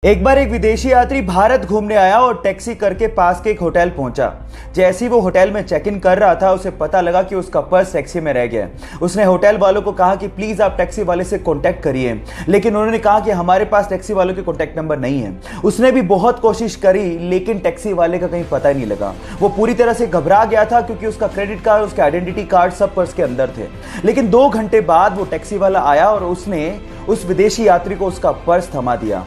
एक बार एक विदेशी यात्री भारत घूमने आया और टैक्सी करके पास के एक होटल पहुंचा। जैसे ही वो होटल में चेक इन कर रहा था, उसे पता लगा कि उसका पर्स टैक्सी में रह गया है। उसने होटल वालों को कहा कि प्लीज आप टैक्सी वाले से कांटेक्ट करिए, लेकिन उन्होंने कहा कि हमारे पास टैक्सी वालों के कांटेक्ट नंबर नहीं है। उसने भी बहुत कोशिश करी, लेकिन टैक्सी वाले का कहीं पता ही नहीं लगा। वो पूरी तरह से घबरा गया था क्योंकि उसका क्रेडिट कार्ड, उसके आइडेंटिटी कार्ड सब पर्स के अंदर थे। लेकिन 2 घंटे बाद वो टैक्सी वाला आया और उसने उस विदेशी यात्री को उसका पर्स थमा दिया।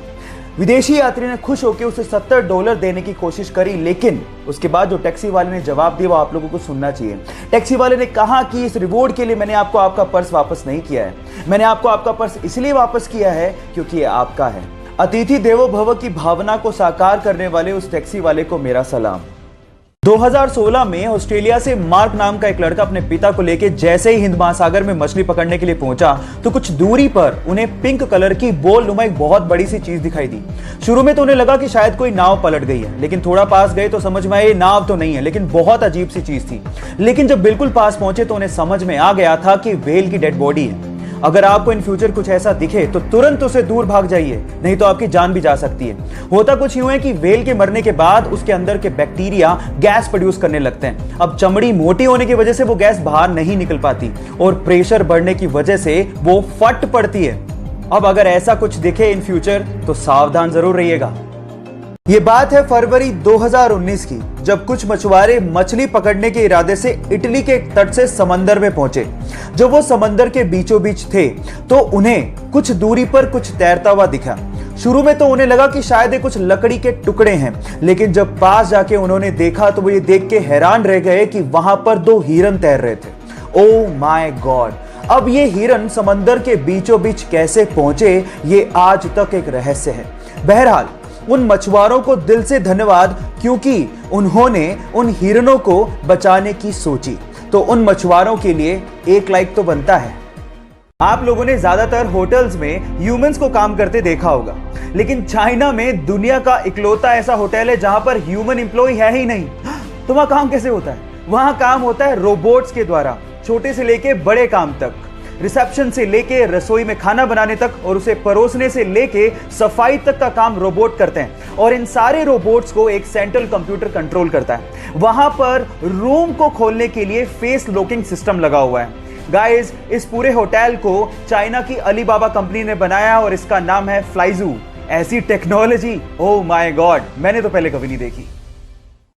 विदेशी यात्री ने खुश होकर उसे $70 देने की कोशिश करी, लेकिन उसके बाद जो टैक्सी वाले ने जवाब दिया वो आप लोगों को सुनना चाहिए। टैक्सी वाले ने कहा कि इस रिवॉर्ड के लिए मैंने आपको आपका पर्स वापस नहीं किया है, मैंने आपको आपका पर्स इसलिए वापस किया है क्योंकि ये आपका है। अतिथि देवो भव की भावना को साकार करने वाले उस टैक्सी वाले को मेरा सलाम। 2016 में ऑस्ट्रेलिया से मार्क नाम का एक लड़का अपने पिता को लेकर जैसे ही हिंद महासागर में मछली पकड़ने के लिए पहुंचा तो कुछ दूरी पर उन्हें पिंक कलर की बोल नुमा एक बहुत बड़ी सी चीज दिखाई दी। शुरू में तो उन्हें लगा कि शायद कोई नाव पलट गई है, लेकिन थोड़ा पास गए तो समझ में आया ये नाव तो नहीं है, लेकिन बहुत अजीब सी चीज थी। लेकिन जब बिल्कुल पास पहुंचे तो उन्हें समझ में आ गया था कि व्हेल की डेड बॉडी है। अगर आपको इन फ्यूचर कुछ ऐसा दिखे तो तुरंत उसे दूर भाग जाइए, नहीं तो आपकी जान भी जा सकती है। होता कुछ यूं है कि व्हेल के मरने के बाद उसके अंदर के बैक्टीरिया गैस प्रोड्यूस करने लगते हैं। अब चमड़ी मोटी होने की वजह से वो गैस बाहर नहीं निकल पाती और प्रेशर बढ़ने की वजह से वो फट पड़ती है। अब अगर ऐसा कुछ दिखे इन फ्यूचर तो सावधान जरूर रहिएगा। ये बात है फरवरी 2019 की, जब कुछ मछुआरे मछली पकड़ने के इरादे से इटली के तट से समंदर में पहुंचे। जब वो समंदर के बीचों बीच थे तो उन्हें कुछ दूरी पर कुछ तैरता हुआ दिखा। शुरू में तो उन्हें लगा कि शायद ये कुछ लकड़ी के टुकड़े हैं, लेकिन जब पास जाके उन्होंने देखा तो वो ये देख के हैरान रह गए कि वहां पर 2 हिरन तैर रहे थे। Oh my God! अब ये हिरन समंदर के बीचों बीच कैसे पहुंचे, ये आज तक एक रहस्य है। बहरहाल उन मछुआरों को दिल से धन्यवाद, क्योंकि उन्होंने उन हिरणों को बचाने की सोची। तो उन मछुआरों के लिए 1 लाइक तो बनता है। आप लोगों ने ज्यादातर होटल्स में ह्यूमंस को काम करते देखा होगा, लेकिन चाइना में दुनिया का इकलौता ऐसा होटल है जहां पर ह्यूमन एम्प्लॉय है ही नहीं। तो वहां काम कैसे होता है? वहां काम होता है रोबोट्स के द्वारा, छोटे से लेके बड़े काम तक, रिसेप्शन से लेके रसोई में खाना बनाने तक और उसे परोसने से लेके सफाई तक का काम रोबोट करते हैं। और इन सारे रोबोट्स को एक सेंट्रल कंप्यूटर कंट्रोल करता है। वहां पर रूम को खोलने के लिए फेस लॉकिंग सिस्टम लगा हुआ है। गाइस, इस पूरे होटल को चाइना की अलीबाबा कंपनी ने बनाया और इसका नाम है फ्लाइजू। ऐसी टेक्नोलॉजी, ओह माय गॉड, मैंने तो पहले कभी नहीं देखी।